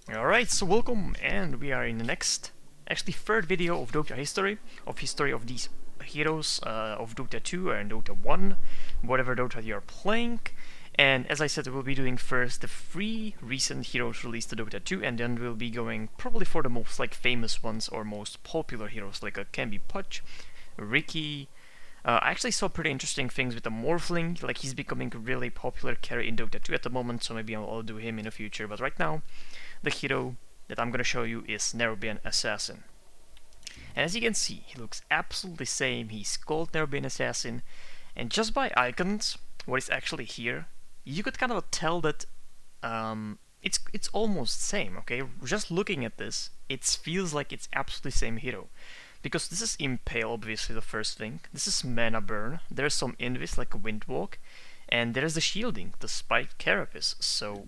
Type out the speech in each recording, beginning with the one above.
Alright, so welcome, and we are in the next, actually third video of Dota history of these heroes of Dota 2 and Dota 1, whatever Dota you are playing. And as I said, we'll be doing first the 3 recent heroes released to Dota 2, and then we'll be going probably for the most famous ones or most popular heroes, like can be Pudge, Ricky. I actually saw pretty interesting things with the Morphling, like he's becoming a really popular carry in Dota 2 at the moment, so maybe I'll do him in the future. But right now, the hero that I'm gonna show you is Nerubian Assassin. And as you can see, he looks absolutely the same. He's called Nerubian Assassin, and just by icons, what is actually here, you could kind of tell that it's almost the same. Okay, just looking at this, it feels like it's absolutely the same hero. Because this is Impale, obviously the first thing. This is Mana Burn. There's some Invis like a Windwalk, and there's the shielding, the spiked Carapace. So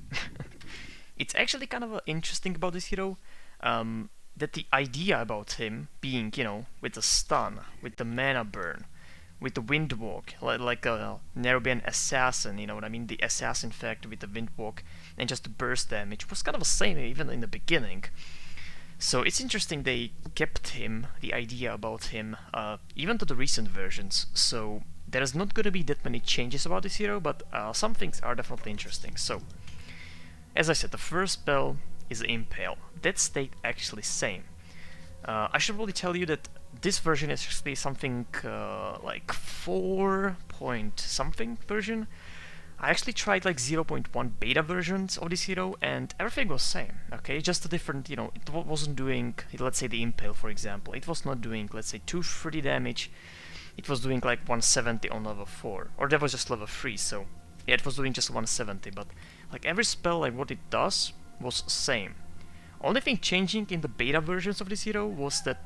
it's actually kind of interesting about this hero, that the idea about him being, with the stun, with the Mana Burn, with the Windwalk, like a Nerubian Assassin, you know what I mean? The Assassin factor with the Windwalk and just the burst damage was kind of the same even in the beginning. So it's interesting they kept him, the idea about him, even to the recent versions. So there's not going to be that many changes about this hero, but some things are definitely interesting. So, as I said, the first spell is Impale. That stayed actually same. I should really tell you that this version is actually something like 4 point something version. I actually tried like 0.1 beta versions of this hero and everything was same, okay? Just a different, it wasn't doing, let's say the Impale for example, it was not doing, let's say 230 damage, it was doing like 170 on level 4, or that was just level 3, so yeah, it was doing just 170, but like every spell, like what it does, was same. Only thing changing in the beta versions of this hero was that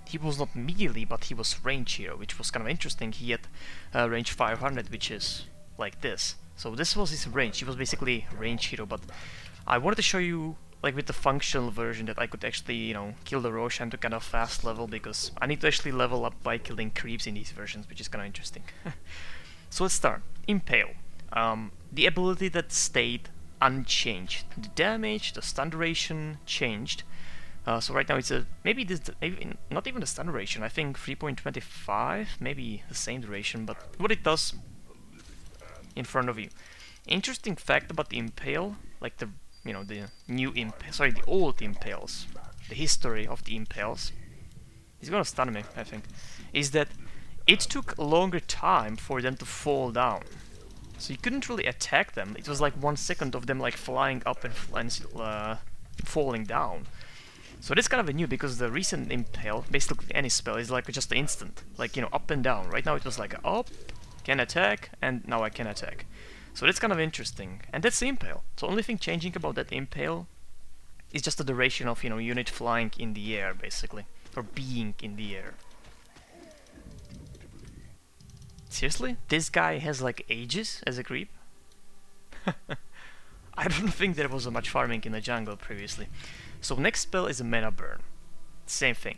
he was not melee, but he was range hero, which was kind of interesting. He had range 500, which is like this. So this was his range. He was basically range hero, but I wanted to show you, like with the functional version, that I could actually, kill the Roshan to kind of fast level, because I need to actually level up by killing creeps in these versions, which is kind of interesting. So let's start. Impale. The ability that stayed unchanged. The damage, the stun duration changed. So right now it's maybe not even the stun duration. I think 3.25, maybe the same duration, but what it does in front of you. Interesting fact about the Impale, like the new Impale, sorry, the old Impales, the history of the Impales. He's gonna stun me, I think. Is that it took a longer time for them to fall down. So you couldn't really attack them. It was like 1 second of them like flying up and falling down. So this kind of new, because the recent Impale, basically any spell, is like just instant, like up and down. Right now it was like up, can attack, and now I can attack. So that's kind of interesting, and that's the Impale. So only thing changing about that Impale is just the duration of unit flying in the air, basically, or being in the air. Seriously, this guy has like ages as a creep. I don't think there was much farming in the jungle previously. So next spell is a Mana Burn. Same thing.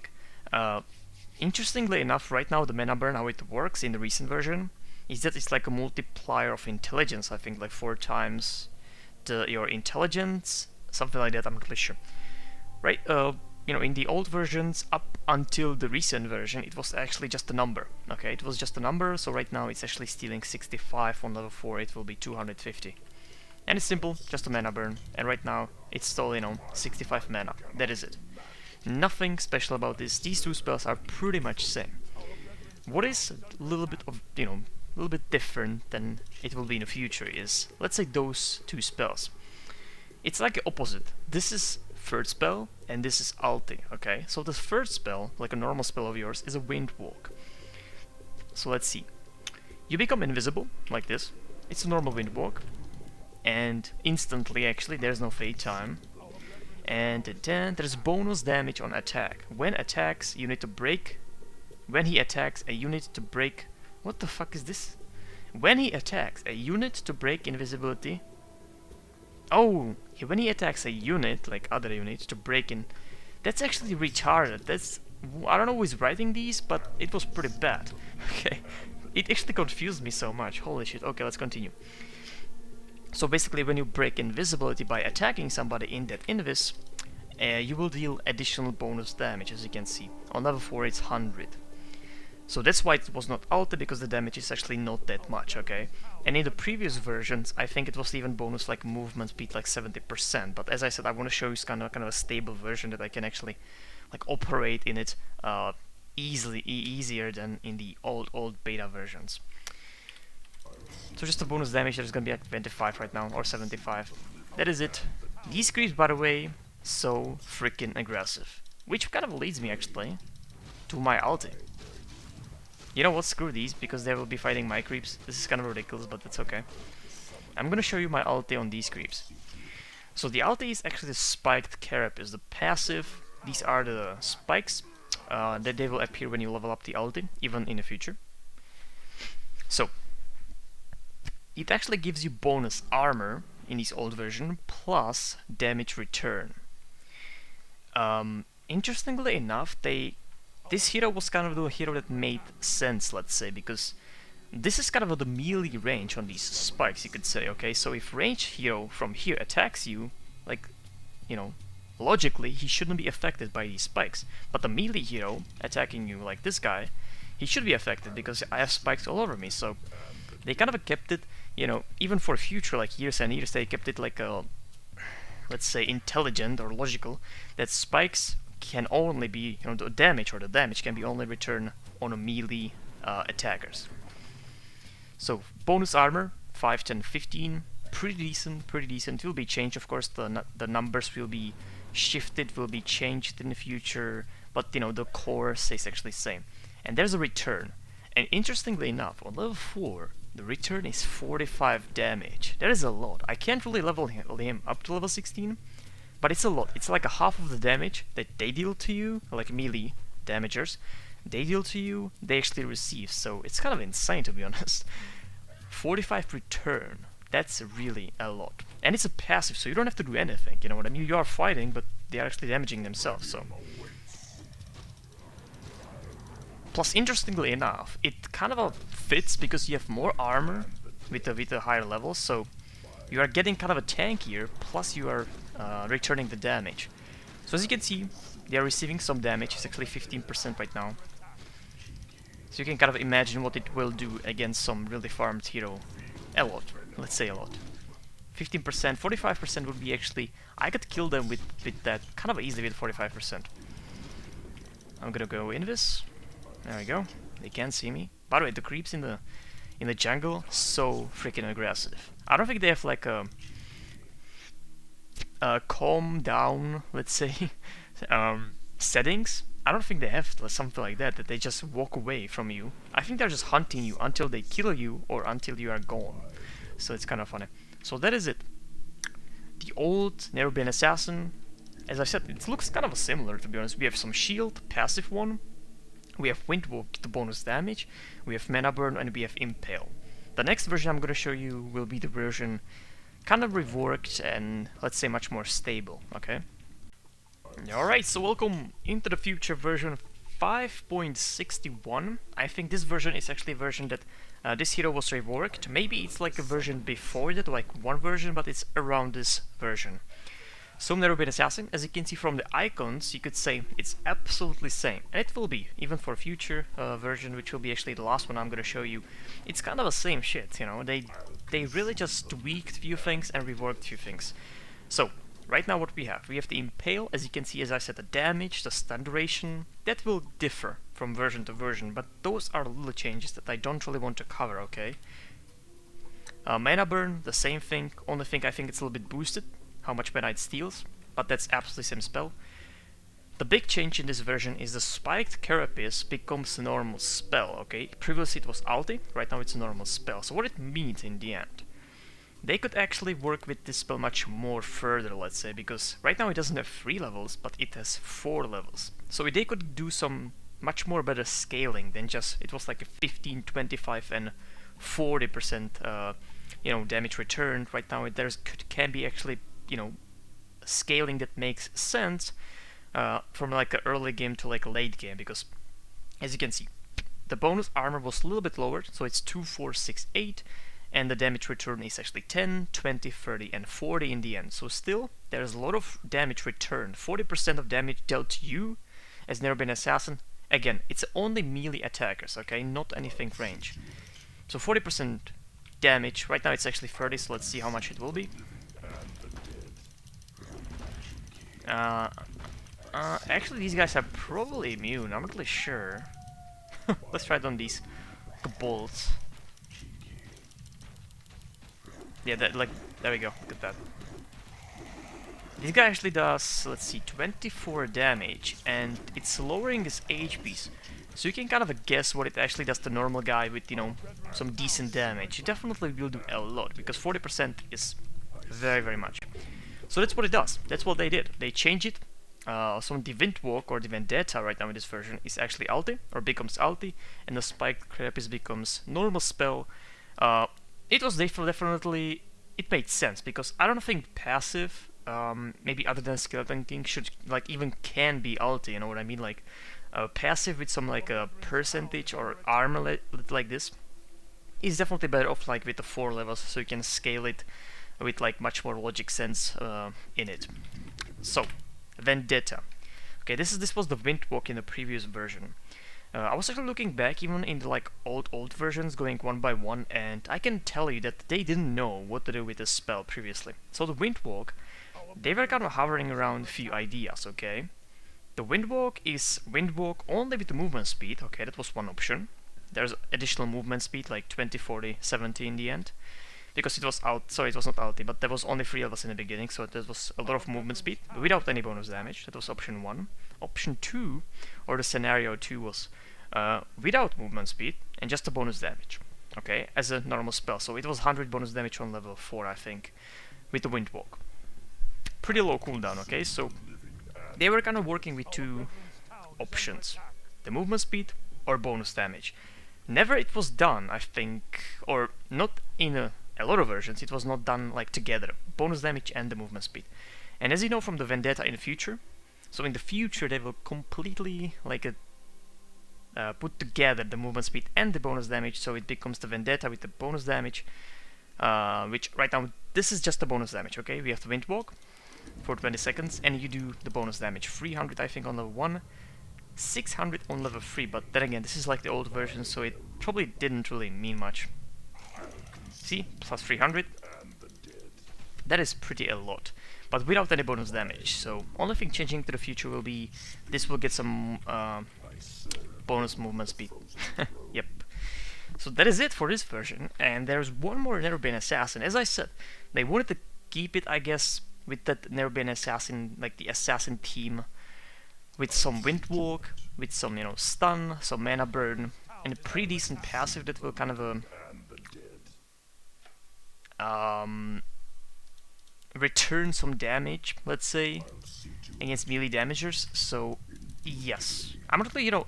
Interestingly enough, right now the Mana Burn, how it works in the recent version, is that it's like a multiplier of intelligence. I think like 4 times your intelligence, something like that. I'm not really sure. Right? In the old versions, up until the recent version, it was actually just a number. Okay, it was just a number. So right now it's actually stealing 65 on level 4. It will be 250. And it's simple, just a Mana Burn, and right now it's still, 65 mana. That is it. Nothing special about this. These two spells are pretty much same. What is a little bit of, a little bit different than it will be in the future is, let's say those two spells. It's like the opposite. This is third spell, and this is ulti, okay? So the third spell, like a normal spell of yours, is a Windwalk. So let's see. You become invisible, like this. It's a normal Windwalk. And instantly, actually, there's no fade time, and then there's bonus damage on attack. When attacks, you need to break. When he attacks, a unit to break. What the fuck is this? When he attacks, a unit to break invisibility. Oh, when he attacks a unit, like other units, to break in. That's actually retarded. I don't know who's writing these, but it was pretty bad. Okay, it actually confused me so much. Holy shit. Okay, let's continue. So basically, when you break invisibility by attacking somebody in that invis, you will deal additional bonus damage, as you can see. On level 4 it's 100. So that's why it was not ulti, because the damage is actually not that much, okay? And in the previous versions, I think it was even bonus like movement speed like 70%, but as I said, I want to show you kind of a stable version that I can actually like operate in it easier than in the old beta versions. So just the bonus damage that is going to be at 25 right now, or 75. That is it. These creeps, by the way, so freaking aggressive. Which kind of leads me actually to my ulti. You know what, screw these, because they will be fighting my creeps. This is kind of ridiculous, but that's okay. I'm gonna show you my ulti on these creeps. So the ulti is actually the spiked Carapace, the passive. These are the spikes that they will appear when you level up the ulti, even in the future. So it actually gives you bonus armor in this old version, plus damage return. Interestingly enough, this hero was kind of the hero that made sense, let's say, because this is kind of the melee range on these spikes, you could say, okay? So if range hero from here attacks you, like, you know, logically, he shouldn't be affected by these spikes. But the melee hero attacking you, like this guy, he should be affected, because I have spikes all over me, so they kind of kept it, you know, even for future, like years and years, they kept it like a, let's say, intelligent or logical, that spikes can only be, you know, the damage can be only returned on a melee attackers. So bonus armor 5, 10, 15, pretty decent. It will be changed, of course. The numbers will be shifted, will be changed in the future, but you know, the core stays actually the same. And there's a return, and interestingly enough, on level 4 the return is 45 damage. That is a lot. I can't really level him up to level 16, but it's a lot. It's like a half of the damage that they deal to you, like melee damagers, they deal to you, they actually receive. So it's kind of insane, to be honest. 45 return. That's really a lot. And it's a passive, so you don't have to do anything. You know what I mean? You are fighting, but they are actually damaging themselves. So. Plus, interestingly enough, it kind of fits because you have more armor with the higher levels. So you are getting kind of a tankier. Plus, you are returning the damage. So as you can see, they are receiving some damage. It's actually 15% right now. So you can kind of imagine what it will do against some really farmed hero. A lot, let's say a lot. 15%, 45% would be actually... I could kill them with that kind of easily with 45%. I'm gonna go invis. There we go. They can't see me. By the way, the creeps in the jungle, so freaking aggressive. I don't think they have like a calm down, let's say, settings. I don't think they have something like that they just walk away from you. I think they're just hunting you until they kill you or until you are gone. So it's kind of funny. So that is it. The old Nerubian Assassin, as I said, it looks kind of similar, to be honest. We have some shield, passive one. We have Windwalk, the bonus damage. We have Mana Burn, and we have Impale. The next version I'm going to show you will be the version kind of reworked and, let's say, much more stable, okay? Alright, so welcome into the future version 5.61. I think this version is actually a version that this hero was reworked. Maybe it's like a version before that, like one version, but it's around this version. So Nerubian Assassin, as you can see from the icons, you could say it's absolutely same. And it will be, even for future version, which will be actually the last one I'm gonna show you. It's kind of the same shit, you know, they really just tweaked few things and reworked few things. So, right now what we have the Impale, as you can see, as I said, the damage, the stun duration, that will differ from version to version, but those are little changes that I don't really want to cover, okay? Mana Burn, the same thing, only thing I think it's a little bit boosted, how much mana it steals, but that's absolutely same spell. The big change in this version is the spiked Carapace becomes a normal spell, okay? Previously it was ulti, right now it's a normal spell. So what it means in the end? They could actually work with this spell much more further, let's say, because right now it doesn't have 3 levels, but it has 4 levels. So they could do some much more better scaling than just, it was like a 15, 25 and 40% you know, damage returned. Right now can be actually, you know, scaling that makes sense from like an early game to like a late game, because as you can see, the bonus armor was a little bit lowered, so it's 2, 4, 6, 8, and the damage return is actually 10, 20, 30, and 40 in the end. So still, there's a lot of damage return. 40% of damage dealt to you as Nerubian Assassin. Again, it's only melee attackers, okay, not anything range. So 40% damage. Right now it's actually 30, so let's see how much it will be. Actually, these guys are probably immune. I'm not really sure. Let's try it on these bolts. Yeah, that, like, there we go. Look at that. This guy actually does, let's see, 24 damage, and it's lowering his HPs. So you can kind of guess what it actually does to normal guy with, you know, some decent damage. It definitely will do a lot, because 40% is very, very much. So that's what it does. That's what they did. They changed it. So the Windwalk or the Vendetta right now in this version is actually ulti, or becomes ulti, and the Spiked Carapace becomes normal spell. It was definitely, it made sense, because I don't think passive, maybe other than Skeleton King, should, like, even can be ulti, you know what I mean? Like, passive with some, like, a percentage or armor like this is definitely better off, like, with the 4 levels, so you can scale it with, like, much more logic sense in it. So, Vendetta. Okay, this was the Windwalk in the previous version. I was actually looking back even in the, like, old versions, going one by one, and I can tell you that they didn't know what to do with this spell previously. So the Windwalk, they were kind of hovering around a few ideas, okay? The Windwalk is Windwalk only with the movement speed, okay, that was one option. There's additional movement speed, like 20, 40, 70 in the end. Because it was out, sorry, it was not ulti, but there was only 3 levels in the beginning, so there was a lot of movement speed without any bonus damage. That was option 1. Option 2, or the scenario 2, was without movement speed and just a bonus damage, okay, as a normal spell. So it was 100 bonus damage on level 4, I think, with the Windwalk. Pretty low cooldown, okay, so they were kind of working with 2 options, the movement speed or bonus damage. Never it was done, I think, or not in a lot of versions, it was not done like together, bonus damage and the movement speed. And as you know from the Vendetta in the future, so in the future they will completely like put together the movement speed and the bonus damage, so it becomes the Vendetta with the bonus damage, which right now this is just the bonus damage, okay? We have the Windwalk for 20 seconds and you do the bonus damage, 300 I think on level 1, 600 on level 3, but then again this is like the old version, so it probably didn't really mean much. See, plus 300, that is pretty a lot, but without any bonus damage. So only thing changing to the future will be this will get some bonus movement speed. Yep. So that is it for this version, and there's one more Nerubian Assassin. As I said, they wanted to keep it, I guess, with that Nerubian Assassin, like the assassin theme, with some Windwalk, with some, you know, stun, some mana burn, and a pretty decent passive that will kind of return some damage, let's say, against melee damagers. So yes, I'm really, you know,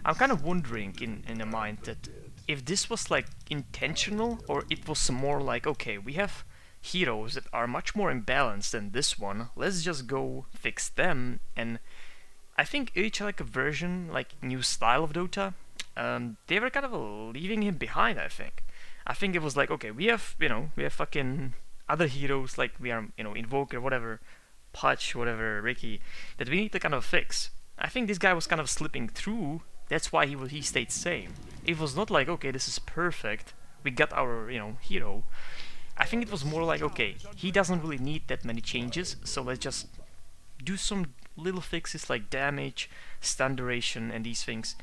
I'm kind of wondering in the mind that if this was like intentional, or it was more like, okay, we have heroes that are much more imbalanced than this one, let's just go fix them. And I think each like a version, like new style of Dota, they were kind of leaving him behind. I think it was like, okay, we have, you know, we have fucking other heroes, like we are, you know, Invoker, whatever, Pudge, whatever, Ricky, that we need to kind of fix. I think this guy was kind of slipping through. That's why he stayed same. It was not like, okay, this is perfect, we got our, you know, hero. I think it was more like, okay, he doesn't really need that many changes, so let's just do some little fixes like damage, stun duration, and these things.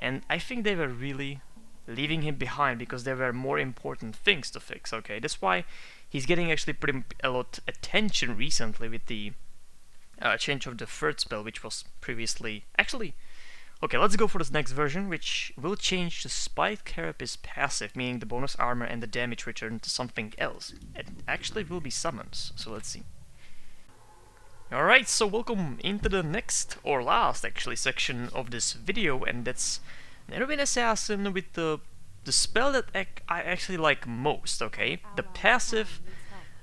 And I think they were really leaving him behind because there were more important things to fix, okay? That's why he's getting actually pretty a lot attention recently with the change of the third spell, which was previously... Actually, okay, let's go for this next version, which will change the Spiked Carapace passive, meaning the bonus armor and the damage return, to something else. It actually will be summons, so let's see. Alright, so welcome into the next, or last actually, section of this video, and that's Nerubian Assassin with the spell that I actually like most, okay? The passive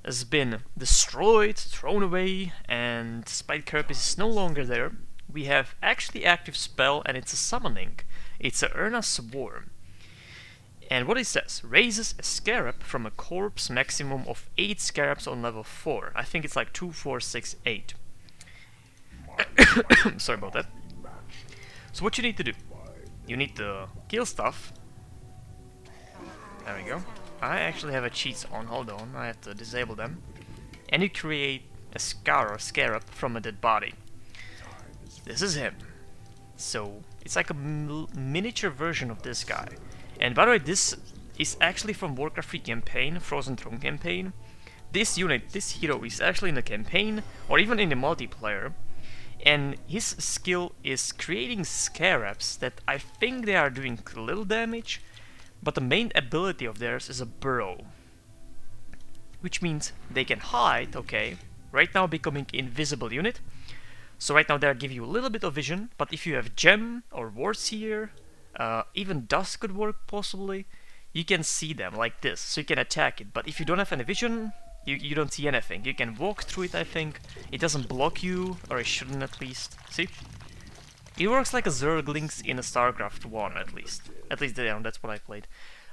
has been destroyed, thrown away, and Spiked Carapace is no longer there. We have actually active spell, and it's a summoning. It's a Urna Swarm. And what it says, raises a Scarab from a corpse maximum of 8 Scarabs on level 4. I think it's like 2, 4, 6, 8. Sorry about that. So what you need to do, you need to kill stuff. There we go. I actually have a cheats on, hold on, I have to disable them. And you create a Scarab from a dead body. This is him. So it's like a miniature version of this guy. And by the way, this is actually from Warcraft 3 campaign, Frozen Throne campaign. This unit, this hero is actually in the campaign, or even in the multiplayer. And his skill is creating Scarabs that I think they are doing little damage, but the main ability of theirs is a burrow. Which means they can hide, okay, right now becoming invisible unit. So right now they give you a little bit of vision, but if you have gem or wards here, even dust could work possibly, you can see them like this, so you can attack it. But if you don't have any vision, you don't see anything. You can walk through it, I think. It doesn't block you, or it shouldn't at least. See? It works like a Zerglings in a StarCraft 1 at least. At least that's what I played.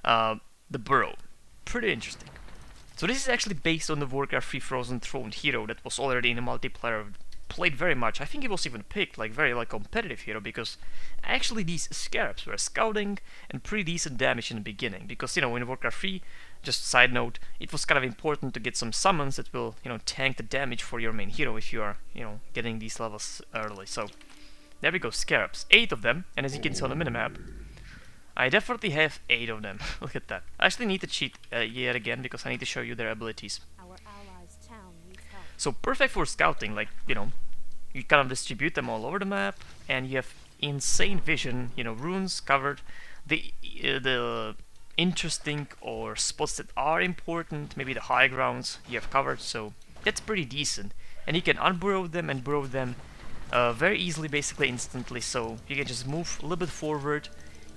The burrow. Pretty interesting. So this is actually based on the Warcraft 3 Frozen Throne hero that was already in the multiplayer, played very much. I think it was even picked like very competitive hero, because actually these Scarabs were scouting and pretty decent damage in the beginning, because in Warcraft 3, just side note, it was kind of important to get some summons that will tank the damage for your main hero if you are getting these levels early. So there we go, Scarabs, 8 of them, and as you can see on the minimap, I definitely have 8 of them. Look at that. I actually need to cheat yet again, because I need to show you their abilities. So perfect for scouting, like, you kind of distribute them all over the map, and you have insane vision, runes covered, the interesting or spots that are important, maybe the high grounds you have covered, so that's pretty decent. And you can unburrow them and burrow them very easily, basically instantly, so you can just move a little bit forward.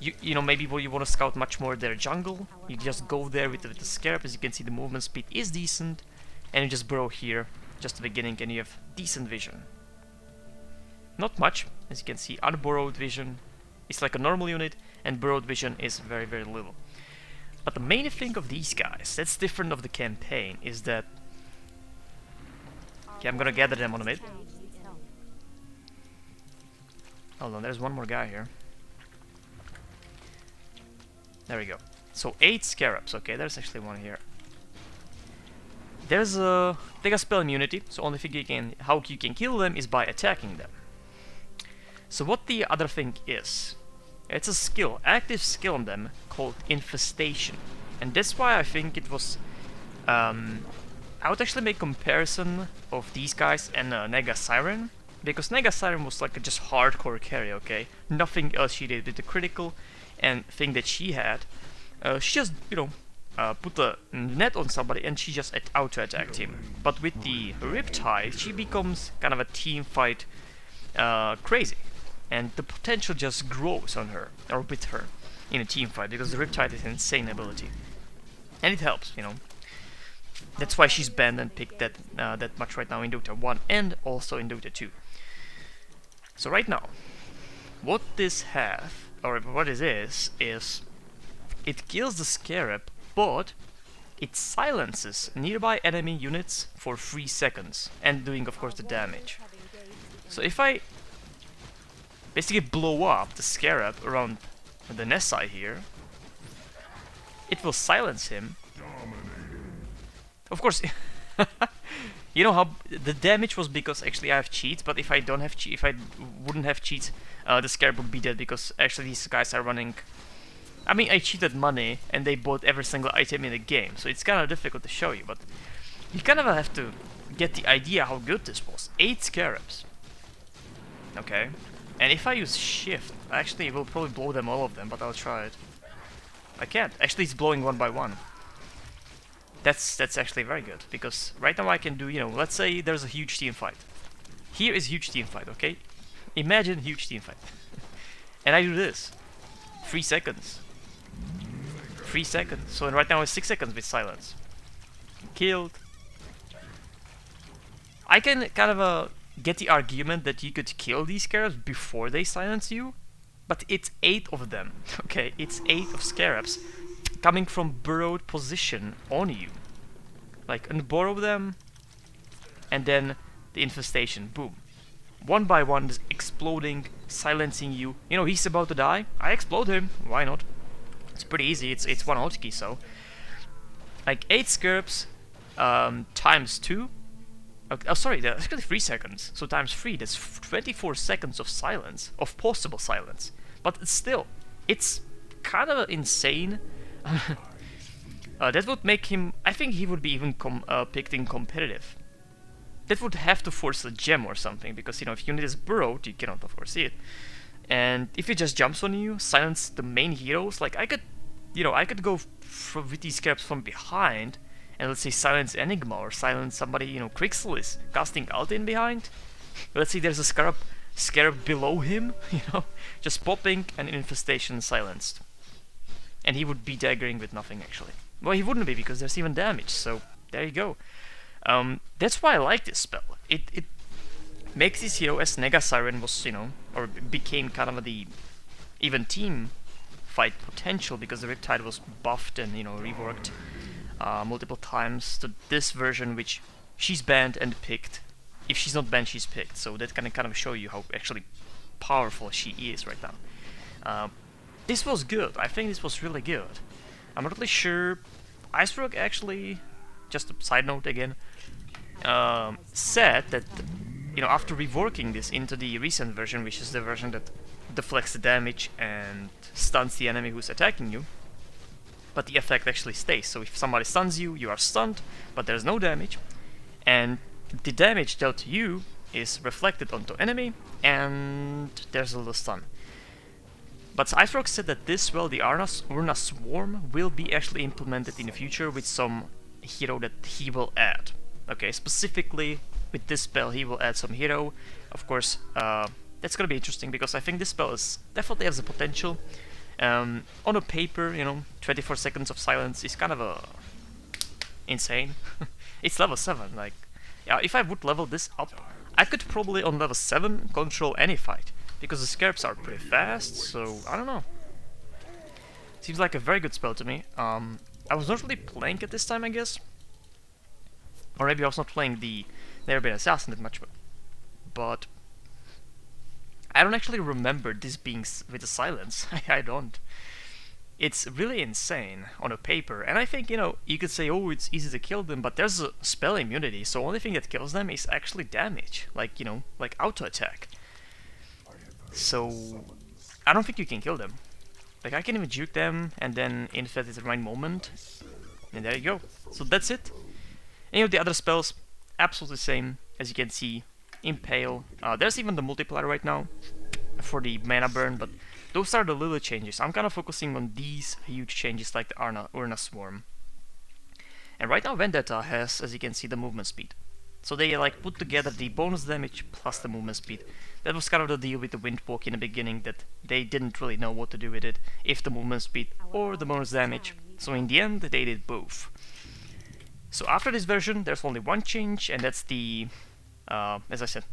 Maybe you want to scout much more their jungle, you just go there with the Scarab. As you can see, the movement speed is decent, and you just burrow here, just the beginning, and you have decent vision. Not much, as you can see, unburrowed vision is like a normal unit, and burrowed vision is very little. But the main thing of these guys, that's different of the campaign, is that... Okay, I'm gonna gather them on a mid. Hold on, there's one more guy here. There we go. So 8 Scarabs, okay, there's actually one here. There's a... They got spell immunity, so only thing how you can kill them is by attacking them. So what the other thing is, it's a skill, active skill on them, called Infestation. And that's why I think it was... I would actually make comparison of these guys and Nega Siren, because Nega Siren was like a just hardcore carry, okay? Nothing else she did with the critical and thing that she had. She just, put a net on somebody and she just auto-attacked him. But with the Riptide, she becomes kind of a team fight crazy. And the potential just grows on her, or with her, in a team fight, because the Riptide is an insane ability. And it helps, That's why she's banned and picked that much right now in Dota 1 and also in Dota 2. So right now, what this has, or what it is it kills the Scarab, but it silences nearby enemy units for 3 seconds, and doing of course the damage. So if I basically blow up the Scarab around the Nessai here, it will silence him. Of course, you know how the damage was because actually I have cheats, but if I don't have if I wouldn't have cheats, the Scarab would be dead, because actually these guys are running... I mean, I cheated money and they bought every single item in the game, so it's kind of difficult to show you, but you kind of have to get the idea how good this was. 8 Scarabs. Okay. And if I use shift, actually it will probably blow them, all of them, but I'll try it. I can't. Actually it's blowing one by one. That's actually very good, because right now I can do, let's say there's a huge team fight. Here is huge team fight, okay? Imagine huge team fight. And I do this. 3 seconds. 3 seconds. So right now it's 6 seconds with silence. Killed. I can kind of get the argument that you could kill these Scarabs before they silence you, but it's 8 of them. Okay, it's 8 of Scarabs. coming from burrowed position on you. Like, unburrow them, and then the infestation, boom. One by one, just exploding, silencing you. You know, he's about to die. I explode him. Why not? It's pretty easy. It's one hotkey, so like 8 Scarabs times 2. Okay, oh, sorry, that's actually 3 seconds. So times 3, that's 24 seconds of silence, of possible silence. But still, it's kind of insane. That would make him. I think he would be even picked in competitive. That would have to force a gem or something, because you know if unit is burrowed, you cannot of course see it. And if it just jumps on you, silence the main heroes. Like I could, you know, I could go with these Scarabs from behind, and let's say silence Enigma or silence somebody. You know, Crixel is casting ult in behind. Let's say there's a Scarab below him. You know, just popping and infestation silenced, and he would be daggering with nothing actually. Well, he wouldn't be because there's even damage. So there you go. That's why I like this spell. It makes this hero, as Nega Siren was, you know, or became kind of the even team fight potential, because the Riptide was buffed and, you know, reworked multiple times to this version, which she's banned and picked. If she's not banned, she's picked. So that can kind of show you how actually powerful she is right now. This was good. I think this was really good. I'm not really sure. Iceberg actually, just a side note again, said that, you know, after reworking this into the recent version, which is the version that deflects the damage and stuns the enemy who's attacking you, but the effect actually stays. So if somebody stuns you, you are stunned, but there's no damage, and the damage dealt to you is reflected onto enemy, and there's a little stun. But Icerock said that this, well, the Urna Swarm will be actually implemented in the future with some hero that he will add. Okay, specifically with this spell he will add some hero. Of course, that's gonna be interesting, because I think this spell is definitely has the potential. On a paper, you know, 24 seconds of silence is kind of insane. It's level 7, like, yeah, if I would level this up, I could probably on level 7 control any fight, because the Scarabs are pretty fast, so I don't know. Seems like a very good spell to me. I was not really playing it this time, I guess. Or maybe I was not playing the Nerubian Assassin that much, but I don't actually remember this being with the silence. I don't. It's really insane on a paper, and I think, you know, you could say, oh, it's easy to kill them, but there's a spell immunity, so only thing that kills them is actually damage, like, you know, like auto attack. So I don't think you can kill them. Like, I can even juke them and then infect at the right moment, and there you go. So that's it. Any of the other spells, absolutely same, as you can see. Impale. There's even the multiplier right now for the mana burn, but those are the little changes. I'm kind of focusing on these huge changes like the Urna Swarm. And right now Vendetta has, as you can see, the movement speed. So they like put together the bonus damage plus the movement speed. That was kind of the deal with the Windwalk in the beginning, that they didn't really know what to do with it, if the movement speed or the bonus damage. So in the end they did both. So after this version there's only one change, and that's the, as I said,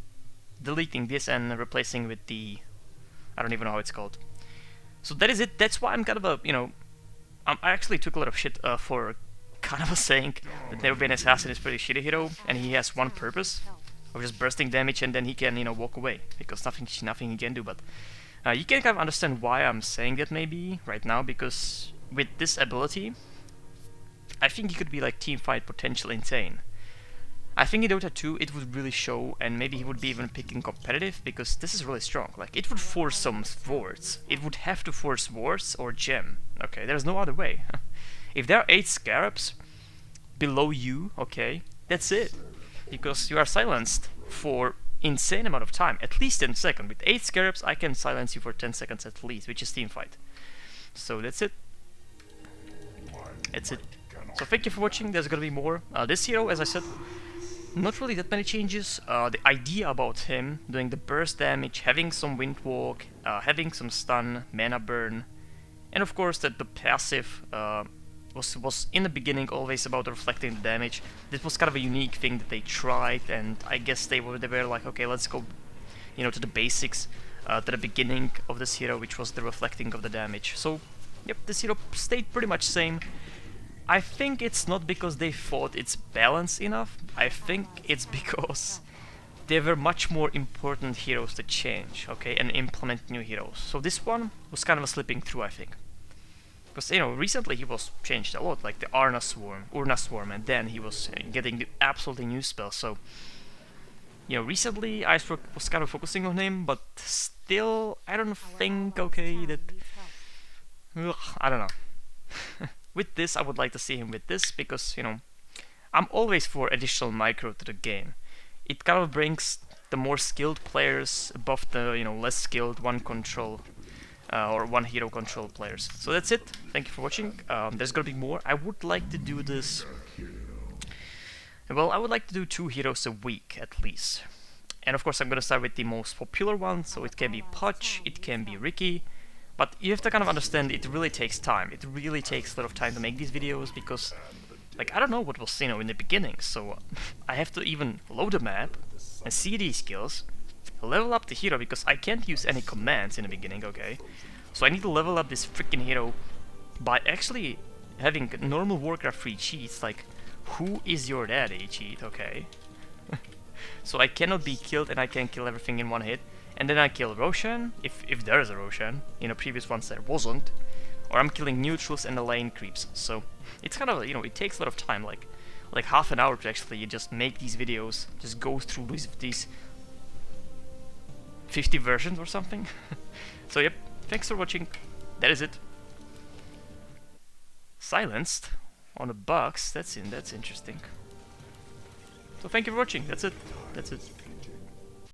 deleting this and replacing with the, I don't even know how it's called. So that is it. That's why I'm kind of a, you know, I actually took a lot of shit for kind of saying that Nerubian Assassin is pretty shitty hero, and he has one purpose of just bursting damage, and then he can, you know, walk away because nothing he can do. But you can kind of understand why I'm saying that maybe right now, because with this ability, I think he could be like teamfight potential insane. I think in Dota 2 it would really show, and maybe he would be even picking competitive, because this is really strong. Like, it would force some wards. It would have to force wards or gem. Okay, there's no other way. If there are 8 Scarabs below you, okay, that's it. Because you are silenced for insane amount of time, at least 10 seconds. With 8 Scarabs I can silence you for 10 seconds at least, which is teamfight. So that's it. That's it. So thank you for watching. There's gonna be more. This hero, as I said, not really that many changes. The idea about him doing the burst damage, having some Windwalk, having some stun, mana burn, and of course that the passive was in the beginning always about reflecting the damage. This was kind of a unique thing that they tried, and I guess they were like, okay, let's go, you know, to the basics, to the beginning of this hero, which was the reflecting of the damage. So Yep, this hero stayed pretty much same. I think it's not because they thought it's balanced enough, I think it's because there were much more important heroes to change, okay, and implement new heroes. So this one was kind of slipping through, I think. Because, you know, recently he was changed a lot, like the Urna Swarm, and then he was getting the absolutely new spell, so... You know, recently I was kind of focusing on him, but still, I don't think, okay, that... Ugh, I don't know. With this, I would like to see him with this, because, you know, I'm always for additional micro to the game. It kind of brings the more skilled players above the, you know, less skilled one control or one hero control players. So that's it. Thank you for watching. There's gonna be more. I would like to do this. Well, I would like to do 2 heroes a week at least. And of course, I'm gonna start with the most popular one. So it can be Pudge, it can be Ricky. But you have to kind of understand it really takes time. It really takes a lot of time to make these videos because, like, I don't know what was, you know, in the beginning. So I have to even load the map and see these skills, level up the hero because I can't use any commands in the beginning, okay? So I need to level up this freaking hero by actually having normal Warcraft 3 cheats, like who is your daddy cheat, okay? So I cannot be killed and I can kill everything in one hit. And then I kill Roshan, if there is a Roshan. In the previous ones there wasn't. Or I'm killing neutrals and the lane creeps. So it's kind of, you know, it takes a lot of time, like half an hour to actually just make these videos, just go through these 50 versions or something. So yep, thanks for watching. That is it. Silenced on a box. That's interesting. So thank you for watching. That's it.